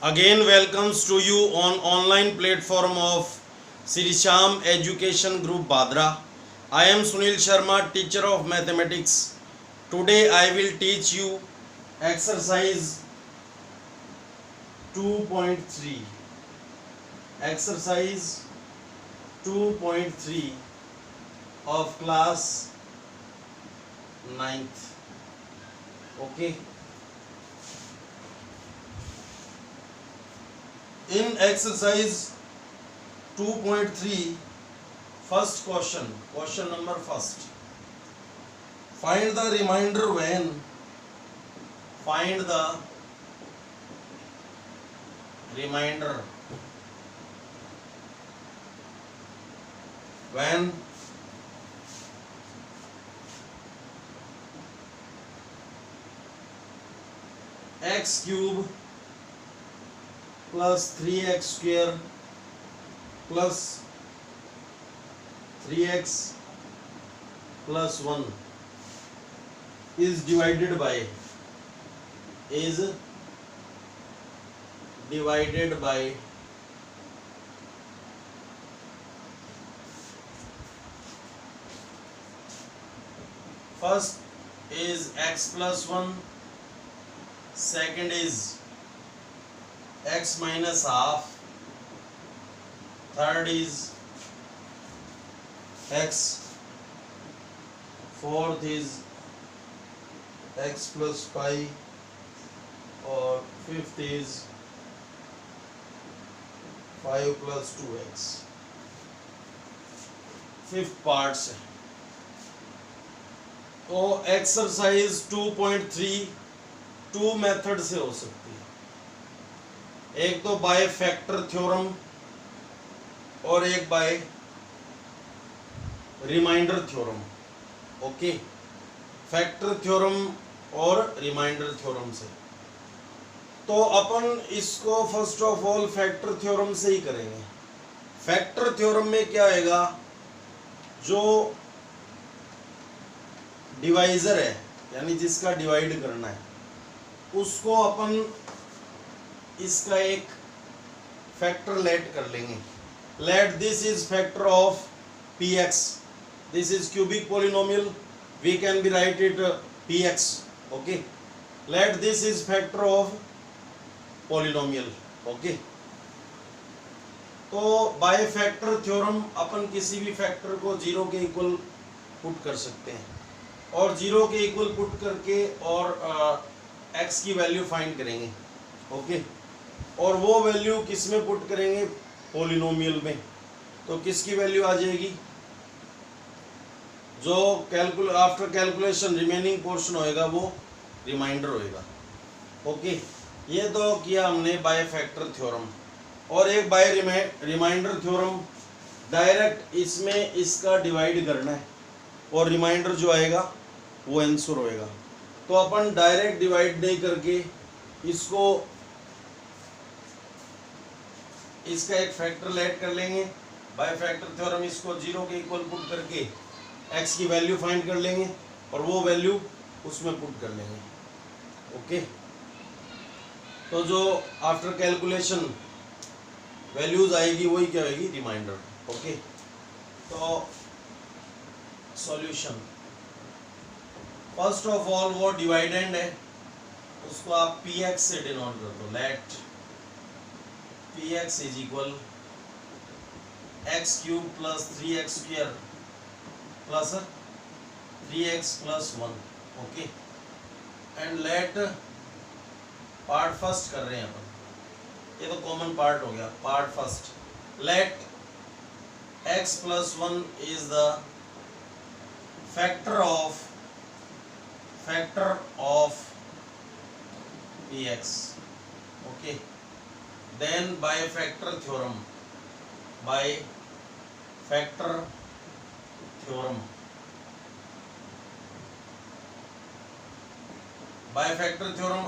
Again welcomes to you on online platform of Sri Sham Education Group Badra. I am Sunil Sharma, teacher of mathematics. Today I will teach you exercise 2.3. Exercise 2.3 of class 9th. Okay. In exercise 2.3, first question number first. Find the remainder when x cube plus 3x square plus 3x plus 1 is divided by first is x plus 1, second is x minus half, third is x, fourth is x plus pi, और fifth is 5 plus 2x. Fifth part से तो exercise 2.3 to method से हो सकती है, एक तो by factor theorem और एक by remainder theorem. Okay, factor theorem और रिमाइंडर थ्योरम से. तो अपन इसको first of all factor theorem से ही करेंगे. फैक्टर थ्योरम में क्या आएगा, जो डिवाइजर है यानी जिसका डिवाइड करना है उसको अपन इसका एक फैक्टर लेट कर लेंगे. Let this is factor of px, this is cubic polynomial, we can be write it px. Okay, let this is factor of polynomial. Okay, तो बाय फैक्टर थ्योरम अपन किसी भी फैक्टर को जीरो के equal put कर सकते हैं और जीरो के इक्वल पुट करके और x की वैल्यू फाइंड करेंगे. ओके, और वो वैल्यू किस में पुट करेंगे, पोलिनोमियल में. तो किसकी वैल्यू आ जाएगी, जो आफ्टर कैलकुलेशन रिमेनिंग पोर्शन होएगा वो रिमाइंडर होएगा. ओके, ये तो किया हमने बाय फैक्टर थ्योरम. और एक बाय रिमाइंडर थ्योरम, डायरेक्ट इसमें इसका डिवाइड करना है और रिमाइंडर जो आएगा वो आंसर होएगा. तो अपन डायरेक्ट डिवाइड नहीं करके इसको इसका एक फैक्टर लेट कर लेंगे. बाय फैक्टर थ्योरम इसको जीरो के इक्वल पुट करके x की वैल्यू फाइंड कर लेंगे और वो वैल्यू उसमें पुट कर लेंगे. ओके, तो जो आफ्टर कैलकुलेशन वैल्यूज आएगी वही क्या होगी, रिमाइंडर. ओके, तो सॉल्यूशन फर्स्ट ऑफ ऑल वो डिवाइडेंड है उसको आप px से डिनोट कर दो. Let px is equal x cube plus 3x square plus 3x plus 1. Okay, and let part first कर रहे हैं अपन, ये तो कॉमन पार्ट हो गया. Part first, let x plus 1 is the factor of px. okay, then by factor theorem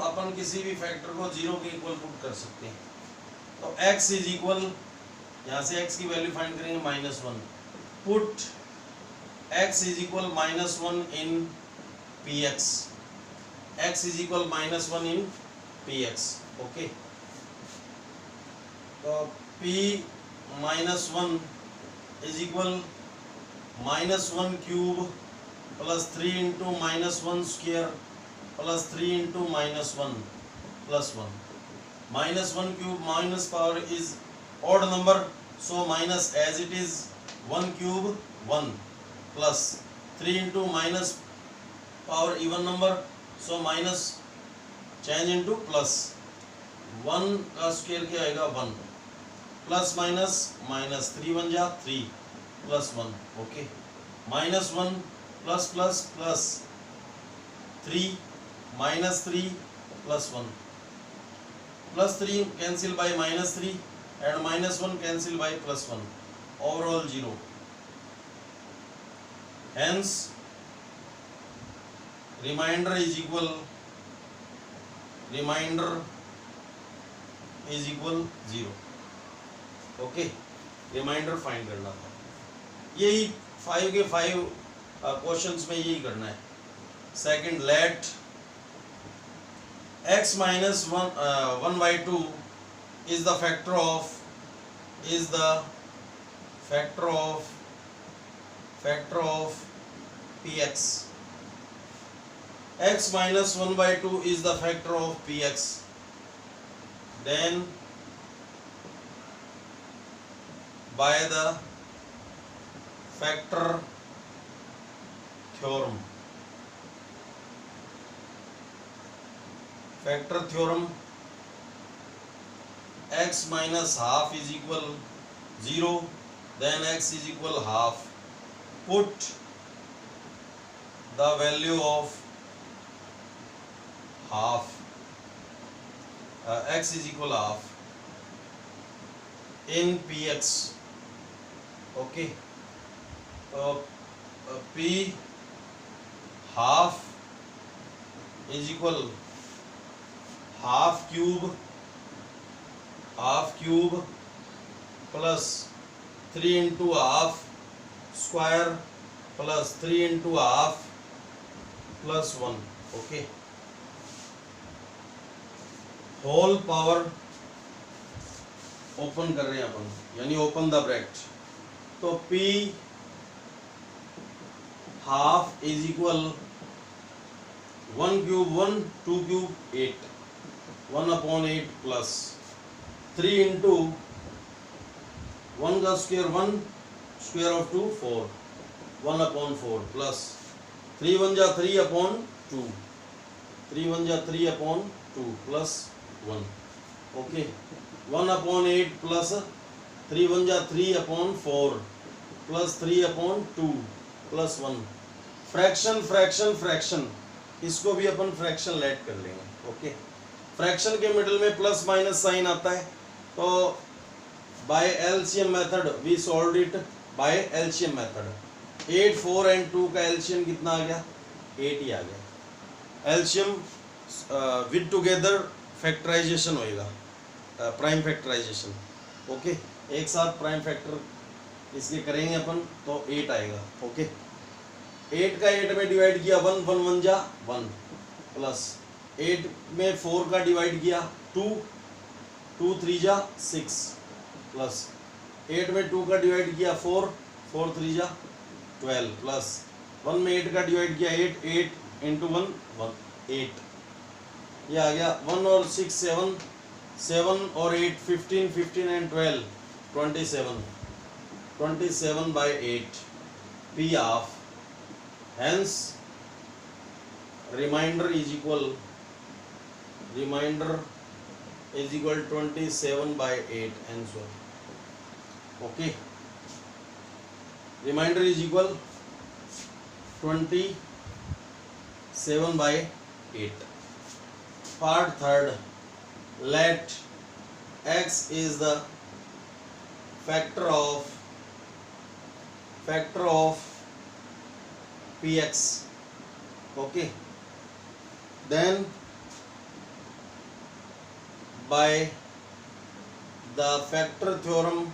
अपन किसी भी फैक्टर को जीरो के इक्वल पुट कर सकते हैं. तो x इज इक्वल, यहाँ से x की वैल्यू फाइंड करेंगे -1. Put x is equal -1 in px, x is equal -1 in px. okay, तो p minus 1 is equal minus 1 cube plus 3 into minus 1 square plus 3 into minus 1 plus 1. Minus 1 cube minus power is odd number, so minus as it is 1 cube 1 plus 3 into minus power even number, so minus change into plus 1 का square क्या आएगा 1 plus minus minus 3 1 जा 3 plus 1. Okay, minus 1 plus plus plus 3 minus 3 plus 1 plus 3 cancel bye minus 3 and minus 1 cancel by plus 1, overall 0. Hence remainder is equal 0. Okay, remainder find करना था. यही 5 के 5 questions में यही करना है. Second, let x minus 1/2 is the factor of px. X minus 1/2 is the factor of px. Then by the factor theorem, x minus half is equal 0, then x is equal half. Put the value of half, x is equal half in px. Okay, p half is equal half cube plus 3 into half square plus 3 into half plus 1. Okay, whole power open कर रहे हैं अपन, यानी open the bracket. तो p half is equal 1 cube 1 2 cube 8 1/8 plus 3 into 1 का square 1 square of 2 4 1/4 plus 3 1 जा 3/2 3 1 जा 3/2 plus 1. Okay, 1/8 plus 3 1 जा 3/4 plus 3/2 plus 1. Fraction fraction fraction, इसको भी अपन फ्रैक्शन लेट कर लेंगे. ओके, फ्रैक्शन के मिडिल में प्लस माइनस साइन आता है, तो by LCM method we solve it by LCM method. 8 4 and 2 का एलसीएम कितना आ गया? 8 ही आ गया. एलसीएम विद टुगेदर फैक्टराइजेशन होएगा, प्राइम फैक्टराइजेशन. ओके, एक साथ प्राइम फैक्टर इसके करेंगे अपन तो 8 आएगा. ओके, 8 का 8 में डिवाइड किया 1 1 1 जा 1 प्लस 8 में 4 का डिवाइड किया 2 2 3 जा 6 प्लस 8 में 2 का डिवाइड किया 4 4 3 जा 12 प्लस 1 में 8 का डिवाइड किया 8 8 इंटू 1 1 8. ये आ गया 1 और 6 7 7 और 8 15 15 and 12 27 by 8 p of. Hence remainder is equal 27 by 8 and so on. Okay, remainder is equal 27 by 8. Part third, let x is the factor of px. Okay, then by the factor theorem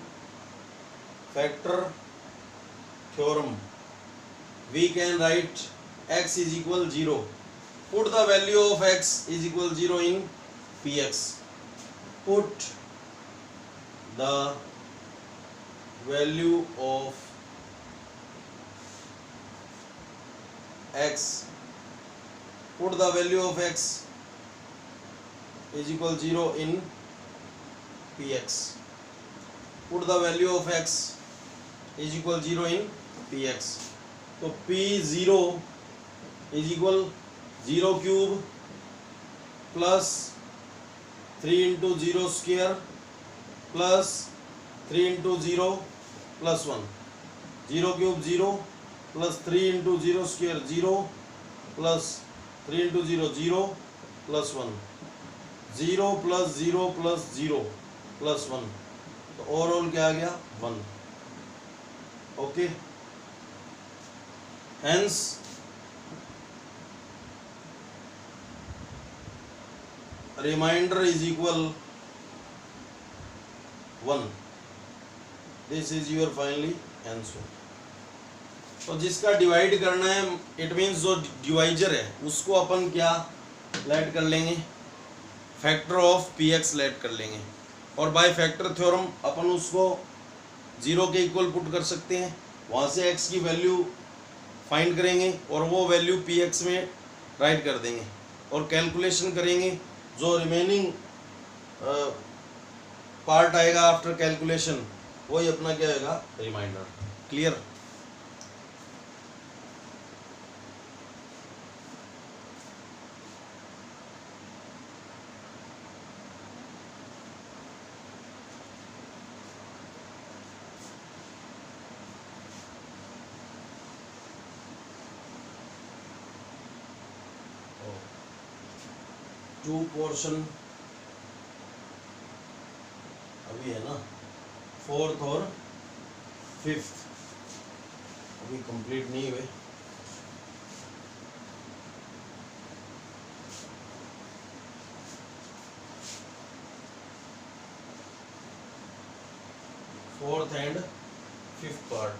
we can write x is equal 0. Put the value of x is equal 0 in px. Put the value of x, put the value of x is equal 0 in px, put the value of x is equal 0 in px. तो p0 is equal 0 cube plus 3 into 0 square plus 3 into 0 plus 1, 0 cube 0 plus 3 into 0 square 0 plus 3 into 0 0 plus 1, 0 plus 0 plus 0 plus 1, तो overall क्या आ गया 1. Okay, hence remainder is equal 1. This is your finally answer. तो जिसका divide करना है, it means जो divisor है उसको अपन क्या लेट कर लेंगे, factor of P X let कर लेंगे, और बाय फैक्टर थ्योरम अपन उसको 0 के इक्वल पुट कर सकते हैं. वहाँ से x की वैल्यू फाइंड करेंगे और वो वैल्यू पी एक्स में राइट कर देंगे और कैलकुलेशन करेंगे. जो रिमेनिंग पार्ट आएगा आफ्टर कैलकुलेशन वही अपना क्या होगा, रिमाइंडर. क्लियर? टू पोर्शन अभी है ना, 4th और 5th अभी कंप्लीट नहीं हुए. Fourth and 5th part.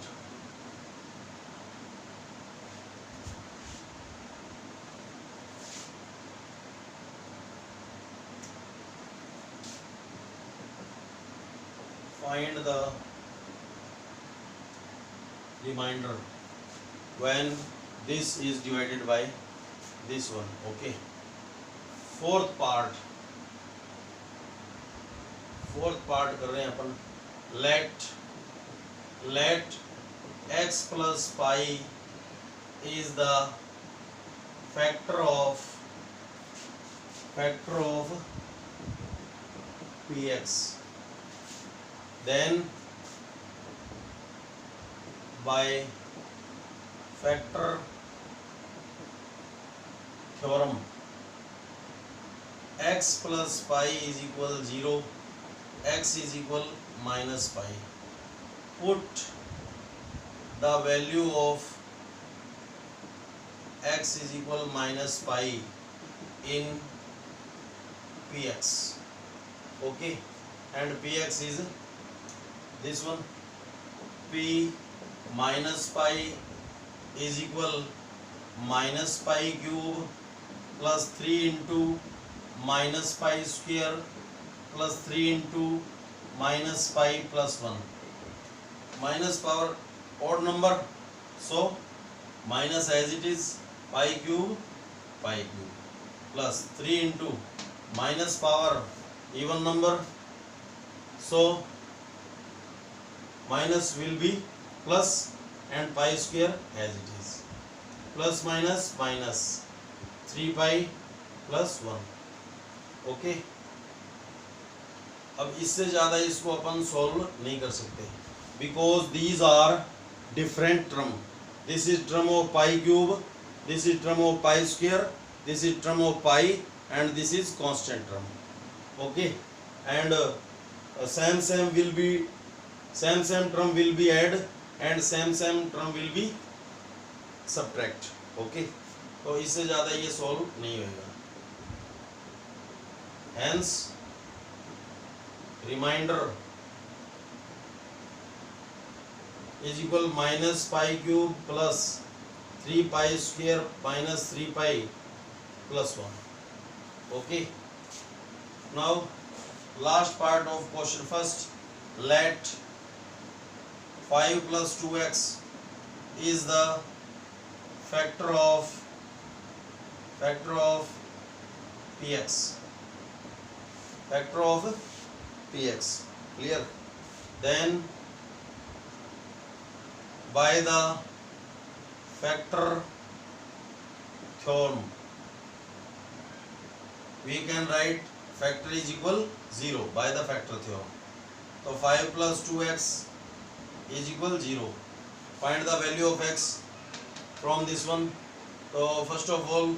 Find the remainder when this is divided by this one. Okay, fourth part कर रहे हैं अपन. let x plus pi is the factor of px, then by factor theorem x plus pi is equal 0, x is equal minus pi. Put the value of x is equal minus pi in px. Okay, and px is this one. P minus pi is equal minus pi cube plus 3 into minus pi square plus 3 into minus pi plus 1. Minus power odd number, so minus as it is pi cube plus 3 into minus power even number, so minus will be plus and pi square as it is, plus minus minus 3 pi plus 1. Okay, अब इससे ज़्यादा इसको अपन solve नहीं कर सकते because these are different term. This is term of pi cube, this is term of pi square, this is term of pi and this is constant term. Okay, and same term will be add and same term will be subtract. Okay, तो इससे ज़्यादा ये solve नहीं होगा. Hence remainder is equal minus pi cube plus 3 pi square minus 3 pi plus 1. Okay, now last part of question. First let 5 plus 2x is the factor of px, factor of px, clear? Then by the factor theorem we can write factor is equal 0 by the factor theorem. So 5 plus 2x is equal 0. Find the value of x from this one. So first of all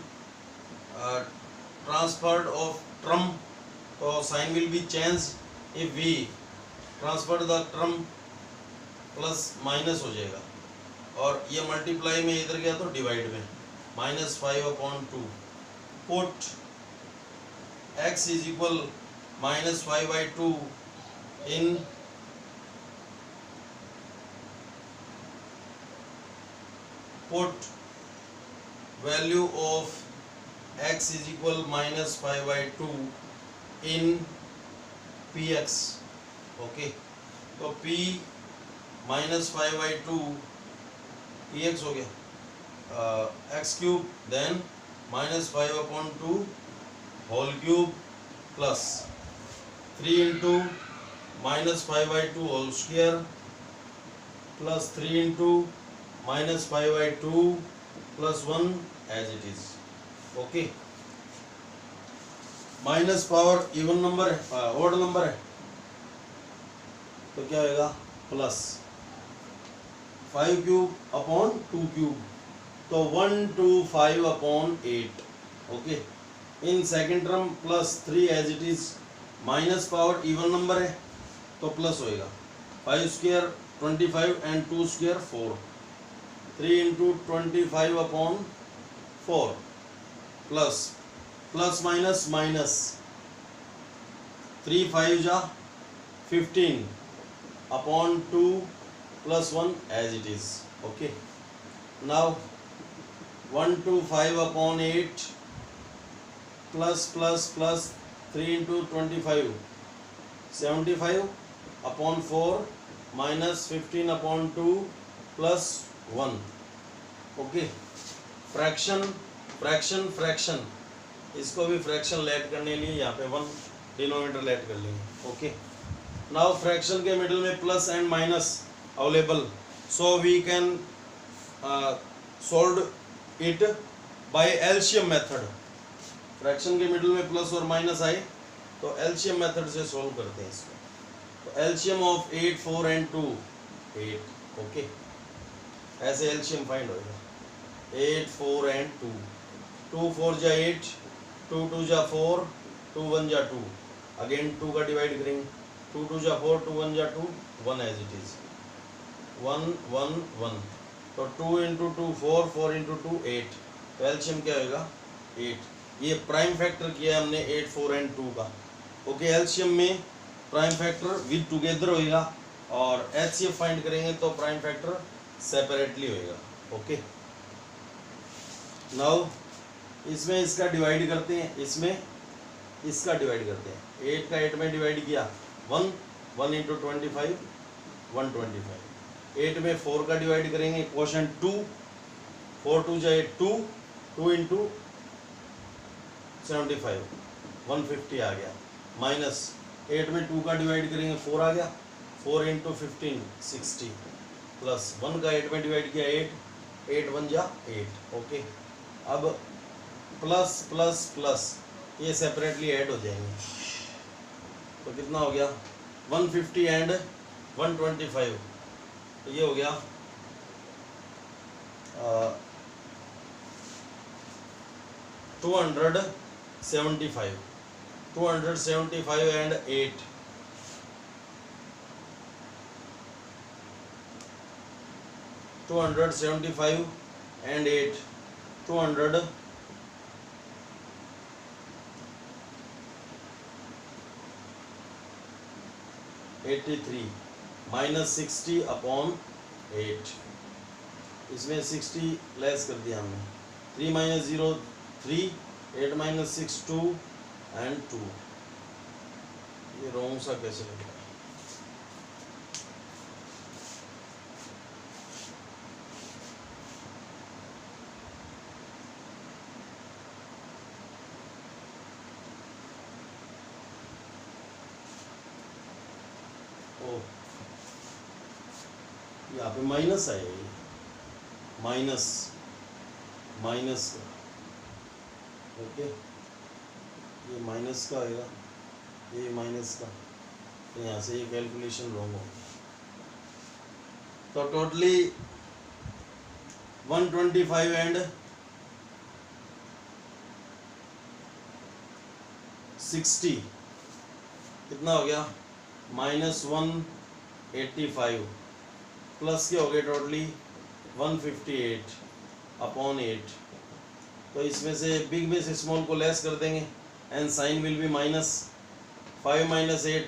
transferred of term, so sign will be changed. If we transfer the term plus minus हो जाएगा, और ये multiply में इधर गया तो divide में, -5/2 put x is equal -5/2 in put value of x is equal -5/2 in px. Okay, तो p -5/2 px हो गया x cube, then -5/2 whole cube plus 3 into -5/2 whole square plus 3 into -5/2 plus 1 as it is. Okay, minus power even number है, odd number है, तो क्या होगा plus 5 cube upon 2 cube, तो 125/8. Okay, in second term plus 3 as it is, minus power even number है तो plus होएगा 5 square 25 and 2 square 4, 3 into 25/4 plus plus minus minus 3 5 जा 15 upon 2 plus 1 as it is. Okay, now 125/8 plus 3 into 25 75/4 minus 15/2 plus 1. Okay, fraction इसको भी fraction late करने लिए यहाँ पे 1 डिनोमिनेटर लेट कर लेंगे. ओके, नाउ फ्रैक्शन के मिडिल में plus and minus available, so we can solve it by LCM method. Fraction के मिडिल में प्लस और माइनस आए तो LCM मेथड से सोल्व करते हैं इसको. तो LCM ऑफ 8 4 एंड 2 8. ओके, ऐसे LCM फाइंड होगा 8 4 एंड 2, 2 4 जा 8, 2 2 जा 4, 2 1 जा 2, अगेन 2 का डिवाइड करेंगे, 2 2 जा 4, 2 1 जा 2, 1 एज इट इज, 1 1 1, तो 2 इंटू 2 4, 4 इंटू 2 8, तो एलसीएम क्या होगा 8. ये प्राइम फैक्टर किया हमने 8 4 एंड 2 का. ओके, एलसीएम में प्राइम फैक्टर विद टुगेदर होएगा और एचसीएफ फाइंड करेंगे तो प्राइम फैक्टर सेपरेटली होएगा. ओके, नाउ इसमें इसका डिवाइड करते हैं, इसमें इसका डिवाइड करते हैं. 8 का 8 में डिवाइड किया 1 1 इंटू 25 125. 8 में 4 का डिवाइड करेंगे, क्वोशंट 2, 4 2 जा 8, 2 इंटू 75 150 आ गया, माइनस 8 में 2 का डिवाइड करेंगे 4 आ गया, 4 इंटू 15 60, प्लस 1 का 8 में डिवाइड किया 8, 8 1 जा 8. ओके, अब प्लस प्लस प्लस ये सेपरेटली ऐड हो जाएंगे, तो कितना हो गया 150 एंड 125, तो ये हो गया 275 एंड 8, 275 एंड 8 283 माइनस 60/8. इसमें 60 लेस कर दिया हमने, 3 - 0 3, 8 - 6 2 एंड 2. ये रॉन्ग सा कैसे लग रहा है, यहाँ पे माइनस आएगा, माइनस माइनस का, ओके, ये माइनस का आएगा, ये माइनस का, तो यहाँ से ये कैलकुलेशन रॉन्ग होगा। तो टोटली 125 एंड 60 कितना हो गया, -185 प्लस क्या हो गया टोटली 158 अपॉन 8। तो इसमें से बिग में से स्मॉल को लेस कर देंगे and sign will be -5 - 8,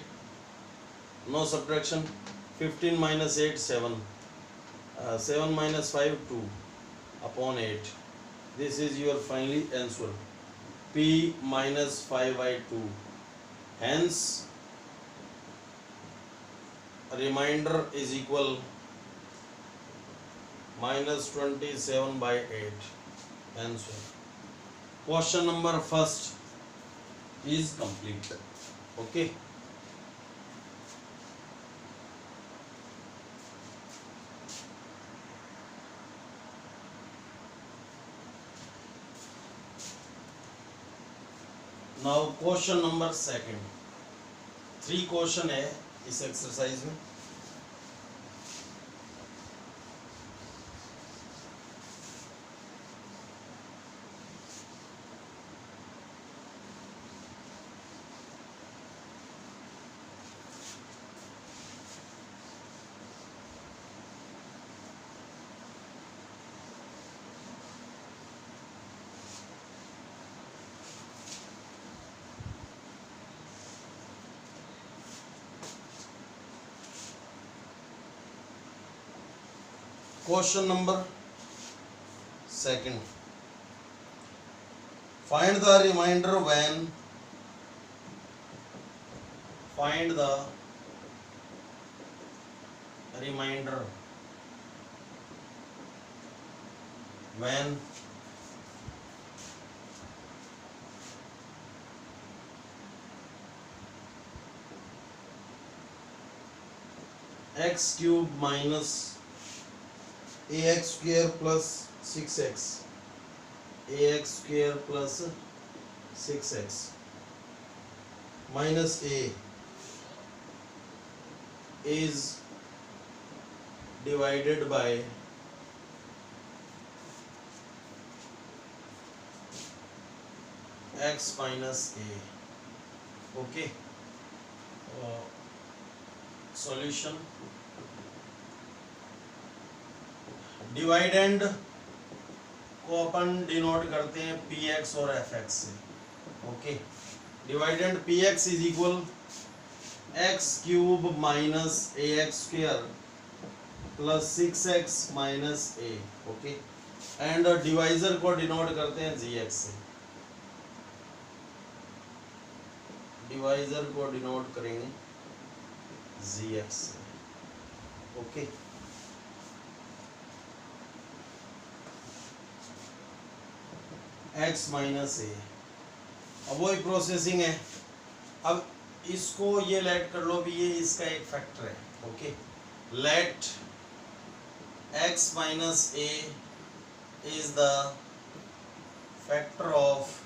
no subtraction, 15 - 8 7, 7 - 5 2 upon 8। This is your finally answer, P -5/2। Hence remainder is equal -27/8 answer. Question number first is complete. Okay. Now question number second. 3 question है इस exercise में। Question number second. Find the remainder when x cube minus ax square plus 6x, ax square plus 6x minus a is divided by x minus a. Okay. Solution. Dividend को अपन denote करते हैं px और fx से। Okay, dividend px is equal x cube minus ax square plus 6x minus a। Okay, and divisor को denote करते हैं gx से। Divisor को डिनोट करेंगे gx से। ओके, x माइनस ए। अब वही प्रोसेसिंग है। अब इसको ये लेट कर लो भी, ये इसका एक फैक्टर है। Okay, let x minus A is the factor of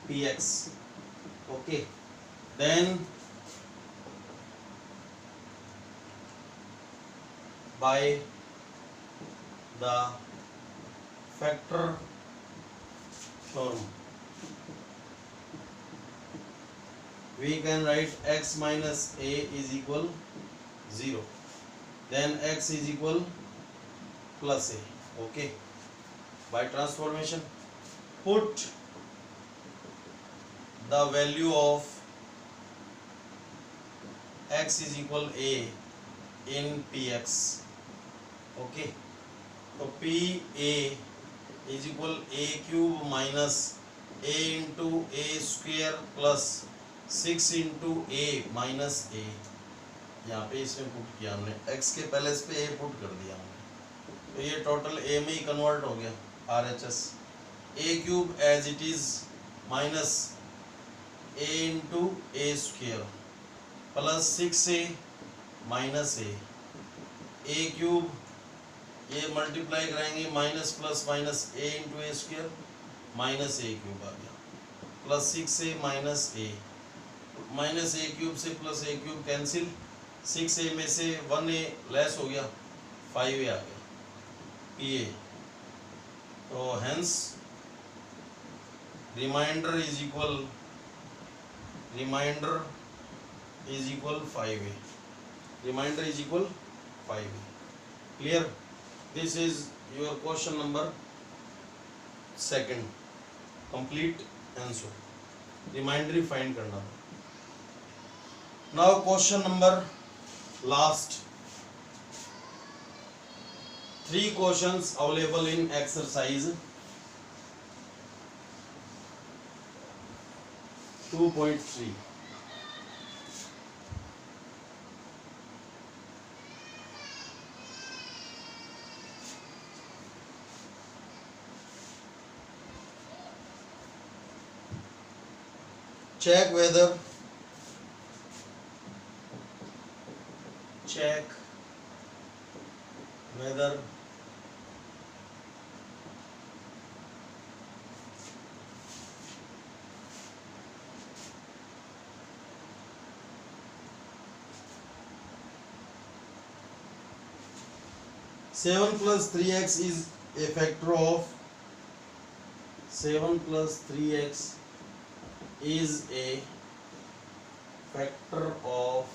px। Okay, then by the factor theorem we can write x minus a is equal 0, then x is equal plus a. Okay, by transformation put the value of x is equal a in px. Okay, तो P A is equal A cube minus A into A square plus 6 into A minus A. यहाँ पे इसमें put किया हमने, x के पहले इस पे ए पुट कर दिया हमने, तो ये टोटल ए में ही कन्वर्ट हो गया RHS। A cube as it is minus A into A square plus 6a minus A cube, ये मल्टीप्लाई कराएंगे minus plus minus A into A square minus A cube आ गया plus 6a minus A cube से plus A cube cancel, 6a में से 1a less हो गया 5a आ गया pa, तो hence remainder is equal 5a, remainder is equal 5a। Clear? This is your question number 2, complete answer, remainder find करना था। Now question number last, 3 questions available in exercise 2.3। check whether 7 plus 3x is a factor of 7 plus 3x is a factor of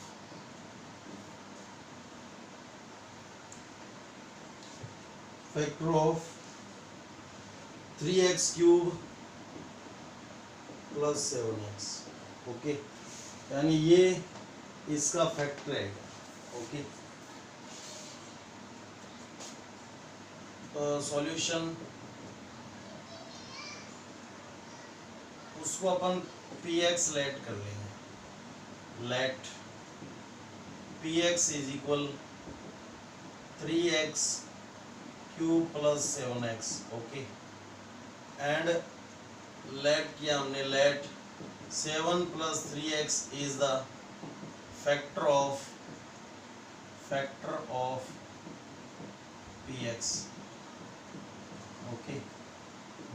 3x cube plus 7x। Okay, यानी ये इसका factor है। Okay, solution उसको अपन px let कर लेंगे, let px is equal 3x cube plus 7x। Okay, and let किया हमने, let 7 plus 3x is the factor of px। Okay,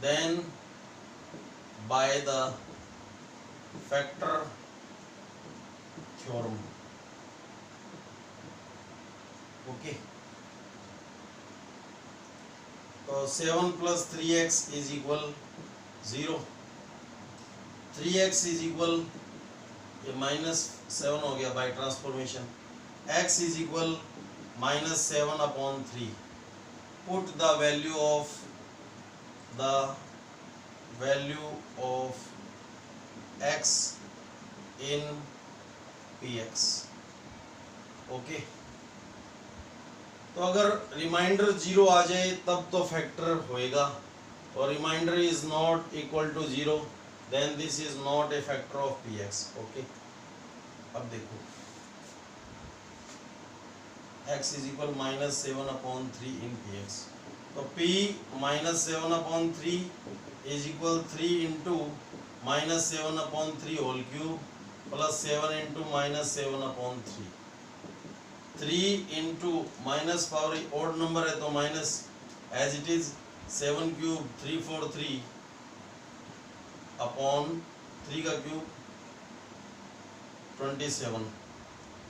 then by the factor theorem। Okay, तो 7 plus 3x is equal 0, 3x is equal, ये minus 7 हो गया by transformation, x is equal minus 7 upon 3। put the value of x in px। Okay, तो अगर reminder 0 आ जाए तब तो factor होएगा, और remainder is not equal to 0 then this is not a factor of px। Okay, अब देखो x is equal minus 7 upon 3 इन px, तो p minus 7 upon 3 is equal 3 into minus 7 upon 3 whole cube plus 7 into minus 7 upon 3, 3 into minus power odd number है तो minus as it is 7 cube 343 upon 3 का cube 27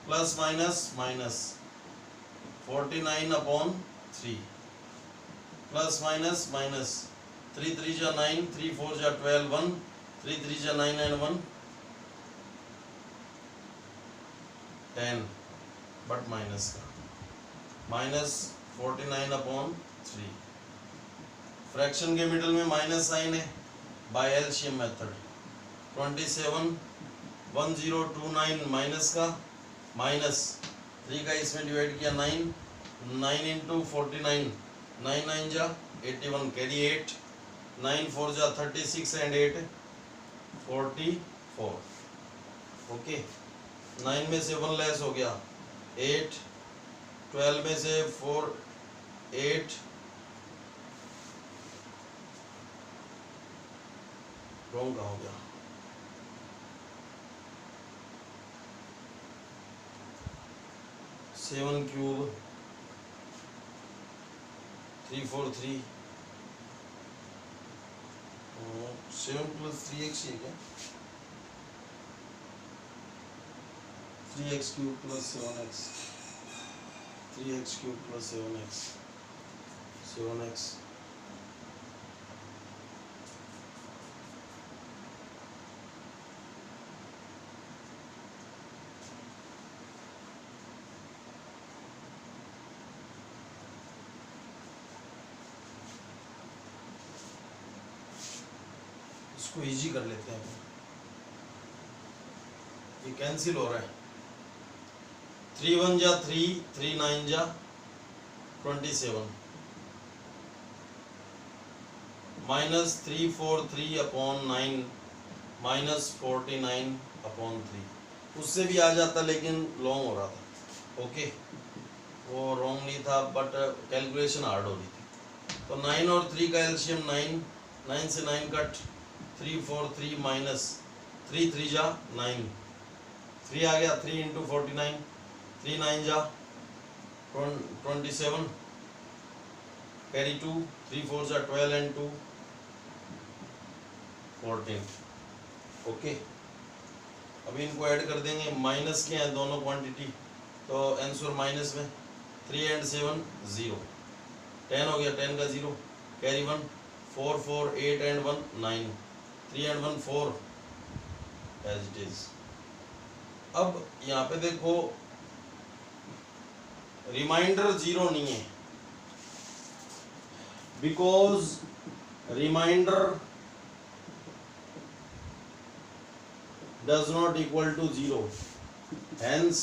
plus minus minus 49 upon 3 plus minus minus 3 3 जा 9, 3 4 जा 12, 1 3 3 जा 9 and 1 10, but minus का minus 49 upon 3, fraction के middle में minus sign है बाय एलसीएम मेथड, 27 1029 माइनस का माइनस 3 का इसमें डिवाइड किया 9 इंटू 49, 9 9 जा 81 कैरी 8, 9 4 जा 36 एंड 8 44। ओके, 9 में से 1 लेस हो गया 8, 12 में से 4 8, रॉन्ग का हो गया 7 क्यूब 343 7 + 3x है क्या 3x cube + 7x 3x cube + 7x 7x इसको इजी कर लेते हैं, ये कैंसिल हो रहा है। 3 1 जा 3, 3 9 जा 27 -343 अपॉन 9 -49 अपॉन 3। उससे भी आ जाता लेकिन लॉन्ग हो रहा था। ओके, वो रॉन्ग नहीं था बट कैलकुलेशन हार्ड हो रही थी। तो 9 और 3 का एलसीएम 9, 9 से 9 कट 3 4 3 माइनस 3 3 जा 9, 3 आ गया 3 × 49, 3 9 जा 27 कैरी 2, 3 4 जा 12 and 2 14। ओके, अभी इनको ऐड कर देंगे, माइनस के हैं दोनों क्वांटिटी तो आंसर माइनस में 3 and 7 0, 10 हो गया, 10 का 0 carry 1, 4 4 8 and 1 9, 3 and 1 4 as it is. अब यहाँ पे देखो रिमाइंडर 0 नहीं है because remainder does not equal to 0। Hence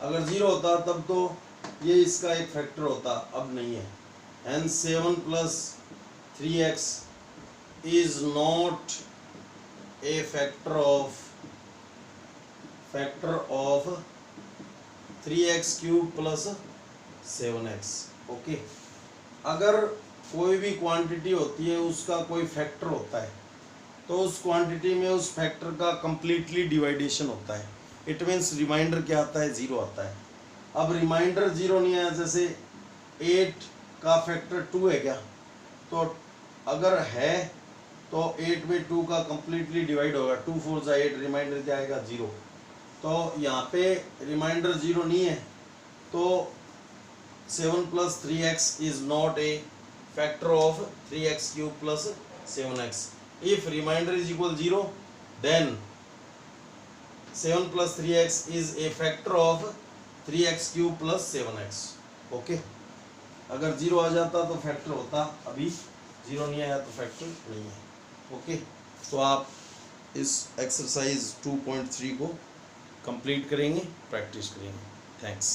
अगर 0 होता तब तो ये इसका एक फैक्टर होता, अब नहीं है। Hence 7 + 3x is not a factor of 3x cube + 7x। Okay, अगर कोई भी क्वांटिटी होती है उसका कोई फैक्टर होता है तो उस क्वांटिटी में उस फैक्टर का कंप्लीटली डिवाइडेशन होता है। इट मीन्स रिमाइंडर क्या आता है 0 आता है। अब रिमाइंडर 0 नहीं है, जैसे 8 का फैक्टर 2 है क्या, तो अगर है तो 8 में 2 का कंप्लीटली डिवाइड होगा, 2 4 जा 8, रिमाइंडर क्या आएगा 0। तो यहाँ पे रिमाइंडर 0 नहीं है तो 7 + 3x is not a factor of 3x cube + 7x। If remainder is equal 0, then 7 + 3x is a factor of 3x cube + 7x। Okay, अगर 0 आ जाता तो फैक्टर होता, अभी 0 नहीं आया तो फैक्टर नहीं है। ओके, तो आप इस एक्सरसाइज 2.3 को कंप्लीट करेंगे, प्रैक्टिस करेंगे। थैंक्स।